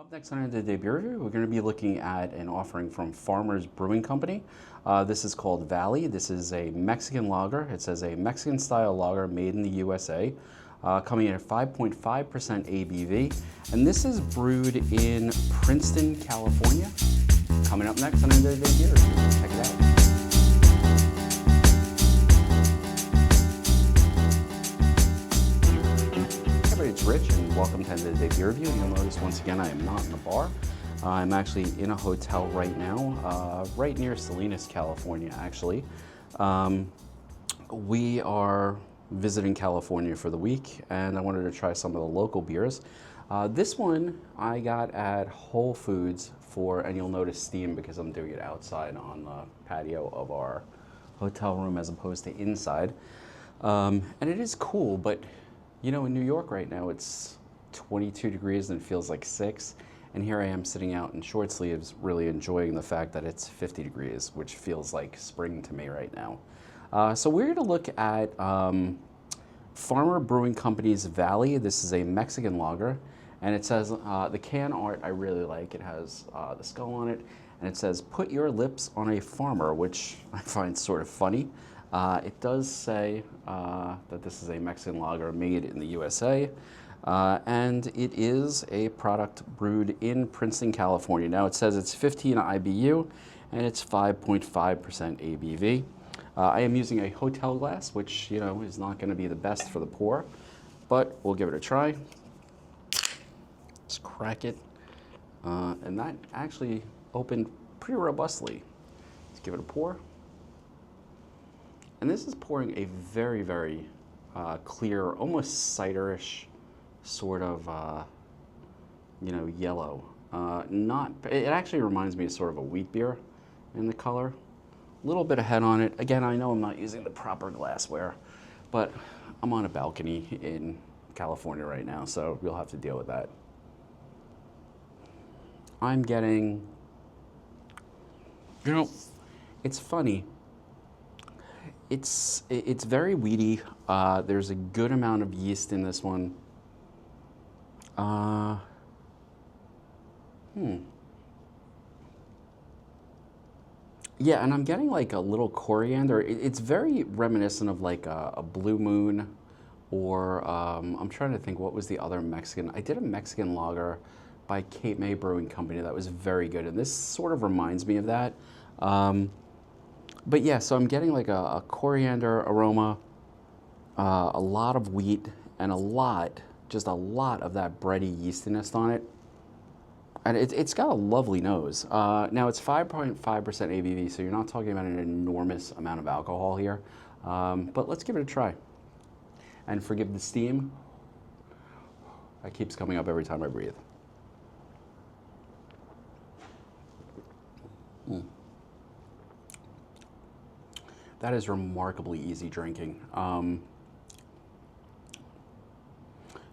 Up next on the Beer Review, we're going to be looking at an offering from Farmers Brewing Company. This is called Valle. This is a Mexican lager. It says a Mexican style lager made in the USA, coming in at 5.5% ABV. And this is brewed in Princeton, California. Coming up next on the Beer Review. Check it out. It's Rich, and welcome to the Beer Review. You'll notice once again I am not in a bar. I'm actually in a hotel right now, right near Salinas, California, actually. We are visiting California for the week, and I wanted to try some of the local beers. This one I got at Whole Foods and you'll notice steam because I'm doing it outside on the patio of our hotel room as opposed to inside. And it is cool, but you know, in New York right now, it's 22 degrees and it feels like 6. And here I am sitting out in short sleeves, really enjoying the fact that it's 50 degrees, which feels like spring to me right now. So we're going to look at Farmer Brewing Company's Valle. This is a Mexican lager. And it says, the can art I really like. It has the skull on it. And it says, "Put your lips on a farmer," which I find sort of funny. It does say that this is a Mexican lager made in the USA, and it is a product brewed in Princeton, California. Now it says it's 15 IBU, and it's 5.5% ABV. I am using a hotel glass, which, you know, is not going to be the best for the pour, but we'll give it a try. Let's crack it, and that actually opened pretty robustly. Let's give it a pour. And this is pouring a very, very clear, almost ciderish sort of, you know, yellow. It actually reminds me of sort of a wheat beer in the color. A little bit of head on it. Again, I know I'm not using the proper glassware, but I'm on a balcony in California right now, so we'll have to deal with that. I'm getting, you know, it's funny. It's very weedy. There's a good amount of yeast in this one. Yeah, and I'm getting like a little coriander. It's very reminiscent of like a Blue Moon, or I'm trying to think what was the other Mexican. I did a Mexican lager by Cape May Brewing Company that was very good, and this sort of reminds me of that. But yeah, so I'm getting like a coriander aroma, a lot of wheat, and just a lot of that bready yeastiness on it. And it's got a lovely nose. Now it's 5.5% ABV, so you're not talking about an enormous amount of alcohol here. But let's give it a try. And forgive the steam. That keeps coming up every time I breathe. That is remarkably easy drinking.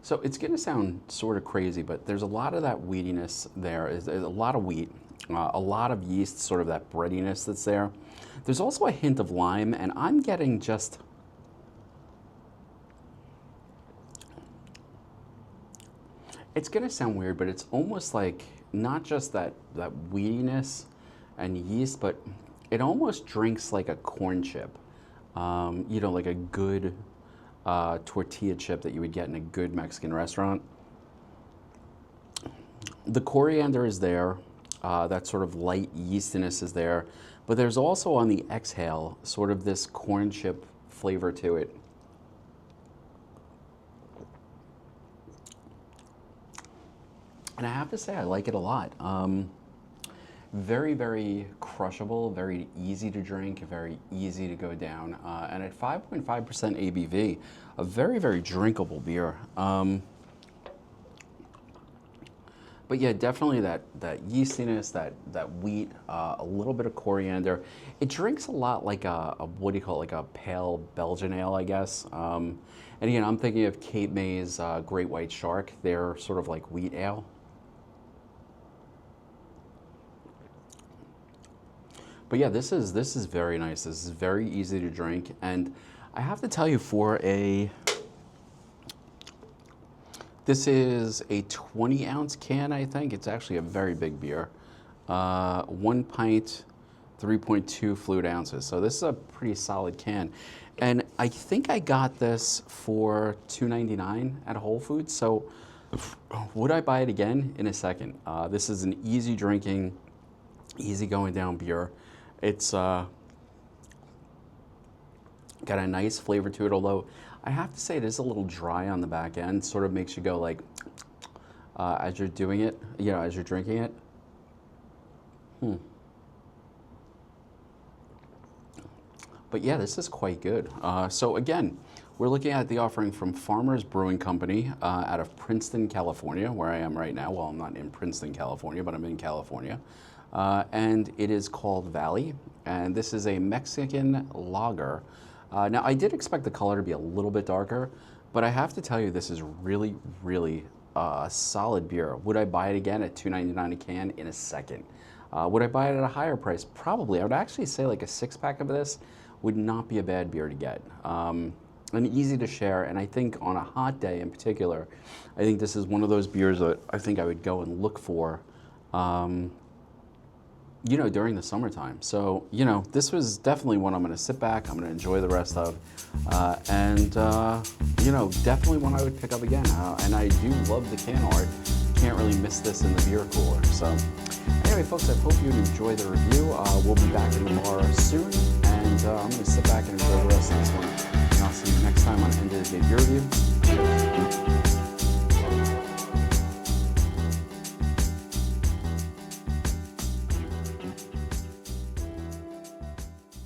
So it's going to sound sort of crazy, but there's a lot of that wheatiness there. There's a lot of wheat, a lot of yeast, sort of that breadiness that's there. There's also a hint of lime, and I'm getting just, it's going to sound weird, but it's almost like not just that wheatiness and yeast, but it almost drinks like a corn chip, you know, like a good tortilla chip that you would get in a good Mexican restaurant. The coriander is there, that sort of light yeastiness is there, but there's also on the exhale sort of this corn chip flavor to it. And I have to say, I like it a lot. Very, very crushable, very easy to drink, very easy to go down. And at 5.5% ABV, a very, very drinkable beer. But yeah, definitely that yeastiness, that wheat, a little bit of coriander. It drinks a lot like what do you call it, like a pale Belgian ale, I guess. And again, I'm thinking of Cape May's Great White Shark. They're sort of like wheat ale. But yeah, this is very nice. This is very easy to drink, and I have to tell you, for a This is a 20-ounce can, I think. It's actually a very big beer. 1 pint, 3.2 fluid ounces. So this is a pretty solid can. And I think I got this for $2.99 at Whole Foods. So would I buy it again? In a second. This is an easy drinking, easy going down beer. It's got a nice flavor to it, although I have to say it is a little dry on the back end. Sort of makes you go like, as you're doing it, you know, as you're drinking it. But yeah, this is quite good. So again, we're looking at the offering from Farmers Brewing Company out of Princeton, California, where I am right now. Well, I'm not in Princeton, California, but I'm in California. And it is called Valle, and this is a Mexican lager. Now, I did expect the color to be a little bit darker, but I have to tell you, this is really, really a solid beer. Would I buy it again at $2.99 a can? In a second. Would I buy it at a higher price? Probably. I would actually say like a 6-pack of this would not be a bad beer to get. And easy to share, and I think on a hot day in particular, I think this is one of those beers that I think I would go and look for, you know, during the summertime. So, you know, this was definitely one I'm going to sit back, I'm going to enjoy the rest of, and, you know, definitely one I would pick up again. And I do love the can art. Can't really miss this in the beer cooler. So, anyway, folks, I hope you enjoy the review. We'll be back in the bar soon, and I'm going to sit back and enjoy the rest of this one. And I'll see you next time on End of the Day Beer Review.